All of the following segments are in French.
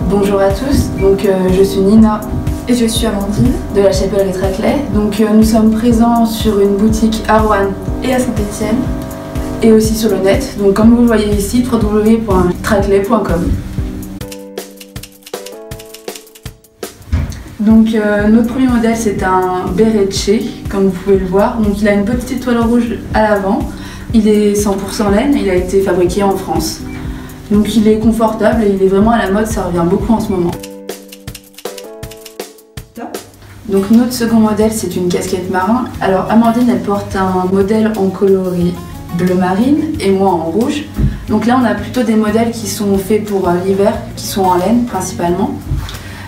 Bonjour à tous, je suis Nina et je suis Amandine de la chapellerie Traclet. Nous sommes présents sur une boutique à Roanne et à Saint-Étienne et aussi sur le net. Donc comme vous le voyez ici, www.traclet.com. Notre premier modèle, c'est un Berecce, comme vous pouvez le voir. Donc il a une petite étoile rouge à l'avant. Il est 100% laine, il a été fabriqué en France. Donc il est confortable et il est vraiment à la mode, ça revient beaucoup en ce moment. Donc notre second modèle, c'est une casquette marin. Alors Amandine, elle porte un modèle en coloris bleu marine et moi en rouge. Donc là on a plutôt des modèles qui sont faits pour l'hiver, qui sont en laine principalement.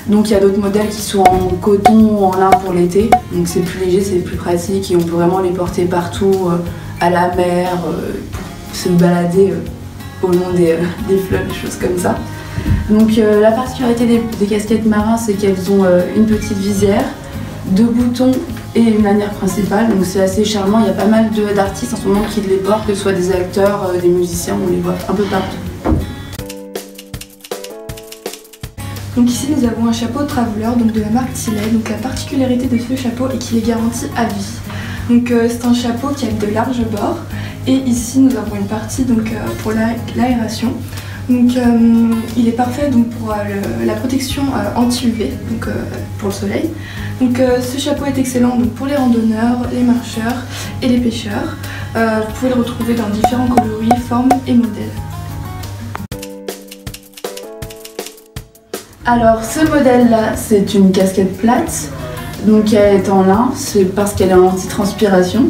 Donc il y a d'autres modèles qui sont en coton ou en lin pour l'été. Donc c'est plus léger, c'est plus pratique et on peut vraiment les porter partout, à la mer, pour se balader au long des fleuves, des choses comme ça. Donc la particularité des casquettes marins, c'est qu'elles ont une petite visière, 2 boutons et une lanière principale. Donc c'est assez charmant, il y a pas mal d'artistes en ce moment qui les portent, que ce soit des acteurs, des musiciens, on les voit un peu partout. Donc ici nous avons un chapeau traveler de la marque Tillet. Donc la particularité de ce chapeau est qu'il est garanti à vie. Donc c'est un chapeau qui a de larges bords. Et ici nous avons une partie pour l'aération. Donc il est parfait pour la protection anti-UV, pour le soleil. Donc ce chapeau est excellent pour les randonneurs, les marcheurs et les pêcheurs. Vous pouvez le retrouver dans différents coloris, formes et modèles. Alors ce modèle là, c'est une casquette plate. Donc elle est en lin, c'est parce qu'elle est en anti-transpiration.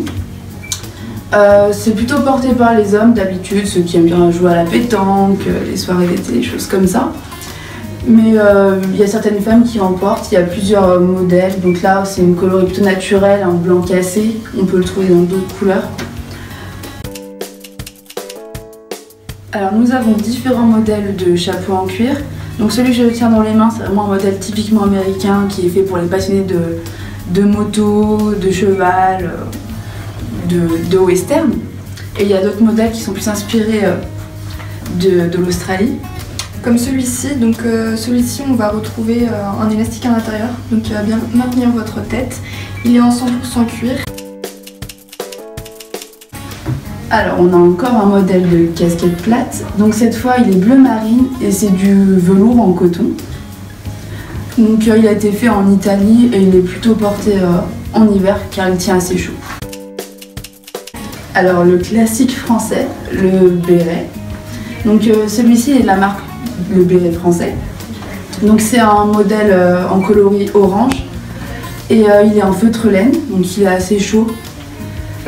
C'est plutôt porté par les hommes d'habitude, ceux qui aiment bien jouer à la pétanque, les soirées d'été, des choses comme ça. Mais il y a certaines femmes qui en portent, il y a plusieurs modèles. Donc là c'est une coloris plutôt naturelle, un blanc cassé, on peut le trouver dans d'autres couleurs. Alors nous avons différents modèles de chapeaux en cuir. Donc celui que je tiens dans les mains, c'est vraiment un modèle typiquement américain qui est fait pour les passionnés de moto, de cheval, de western. Et il y a d'autres modèles qui sont plus inspirés de l'Australie. Comme celui-ci, celui-ci on va retrouver un élastique à l'intérieur, donc il va bien maintenir votre tête. Il est en 100% cuir. Alors on a encore un modèle de casquette plate. Donc cette fois il est bleu marine et c'est du velours en coton. Donc il a été fait en Italie et il est plutôt porté en hiver car il tient assez chaud. Alors le classique français, le béret. Donc celui-ci est de la marque Le Béret Français. Donc c'est un modèle en coloris orange et il est en feutre laine, donc il est assez chaud.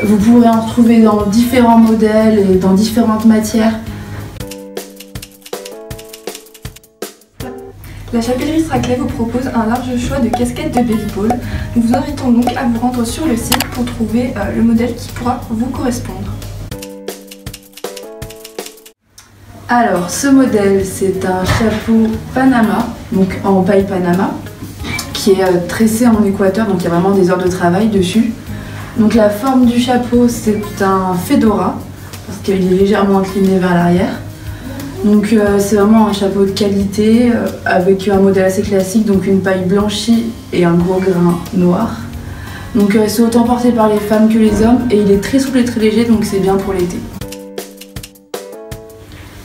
Vous pourrez en retrouver dans différents modèles et dans différentes matières. La chapellerie Traclet vous propose un large choix de casquettes de baseball. Nous vous invitons donc à vous rendre sur le site pour trouver le modèle qui pourra vous correspondre. Alors ce modèle, c'est un chapeau Panama, donc en paille Panama, qui est tressé en équateur, donc il y a vraiment des heures de travail dessus. Donc la forme du chapeau, c'est un fedora, parce qu'il est légèrement incliné vers l'arrière. Donc c'est vraiment un chapeau de qualité, avec un modèle assez classique, donc une paille blanchie et un gros grain noir. Donc c'est autant porté par les femmes que les hommes, et il est très souple et très léger, donc c'est bien pour l'été.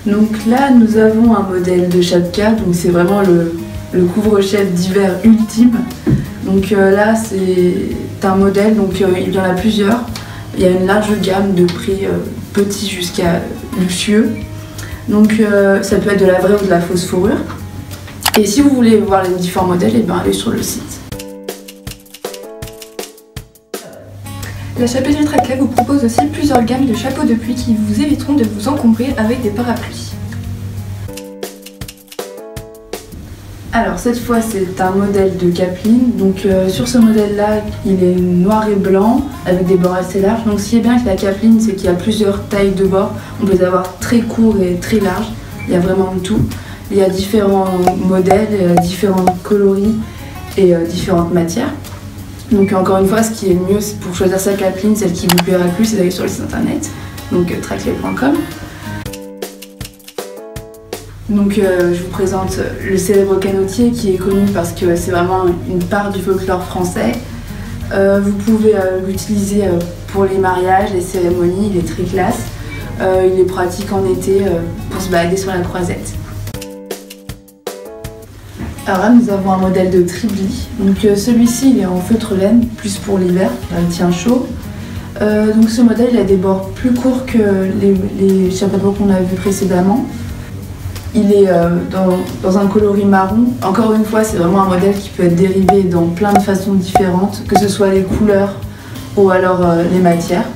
Donc là, nous avons un modèle de chapka, donc c'est vraiment le couvre-chef d'hiver ultime. Donc là, c'est un modèle, donc il y en a plusieurs. Il y a une large gamme de prix petit jusqu'à luxueux. Donc ça peut être de la vraie ou de la fausse fourrure. Et si vous voulez voir les différents modèles, allez sur le site. La chapellerie Traclet vous propose aussi plusieurs gammes de chapeaux de pluie qui vous éviteront de vous encombrer avec des parapluies. Alors cette fois c'est un modèle de capeline, donc sur ce modèle là il est noir et blanc avec des bords assez larges. Donc ce qui est bien avec la capeline, c'est qu'il y a plusieurs tailles de bords, on peut les avoir très courts et très larges, il y a vraiment de tout. Il y a différents modèles, différents coloris et différentes matières. Donc encore une fois, ce qui est le mieux pour choisir sa capeline, celle qui vous plaira le plus, c'est d'aller sur le site internet donc traclay.com. Donc je vous présente le célèbre canotier qui est connu parce que c'est vraiment une part du folklore français. Vous pouvez l'utiliser pour les mariages, les cérémonies, il est très classe. Il est pratique en été pour se balader sur la croisette. Alors là nous avons un modèle de tribli. Donc celui-ci il est en feutre laine, plus pour l'hiver, il tient chaud. Donc ce modèle il a des bords plus courts que les chapeaux qu'on a vus précédemment. Il est dans un coloris marron. Encore une fois, c'est vraiment un modèle qui peut être dérivé dans plein de façons différentes, que ce soit les couleurs ou alors les matières.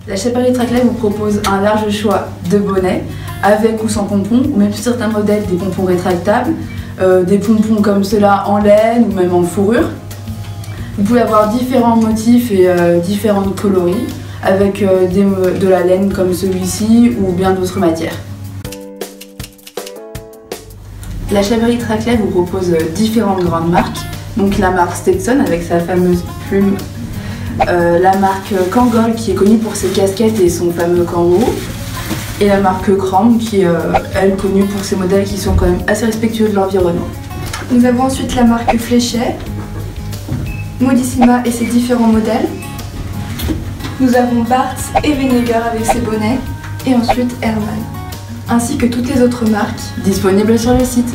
La Chapellerie Traclay vous propose un large choix de bonnets, avec ou sans pompons, ou même sur certains modèles des pompons rétractables, des pompons comme ceux-là en laine ou même en fourrure. Vous pouvez avoir différents motifs et différents coloris, avec de la laine comme celui-ci ou bien d'autres matières. La Chapellerie Traclay vous propose différentes grandes marques, donc la marque Stetson avec sa fameuse plume, la marque Kangol qui est connue pour ses casquettes et son fameux kangourou, et la marque Chrome qui est elle connue pour ses modèles qui sont quand même assez respectueux de l'environnement. Nous avons ensuite la marque Fléchet, Modissima et ses différents modèles. Nous avons Barthes et Venegar avec ses bonnets, et ensuite Herman, ainsi que toutes les autres marques disponibles sur le site.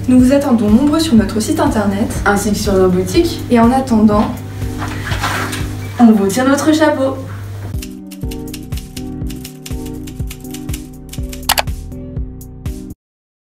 Nous vous attendons nombreux sur notre site internet, ainsi que sur nos boutiques. Et en attendant, on vous tire notre chapeau.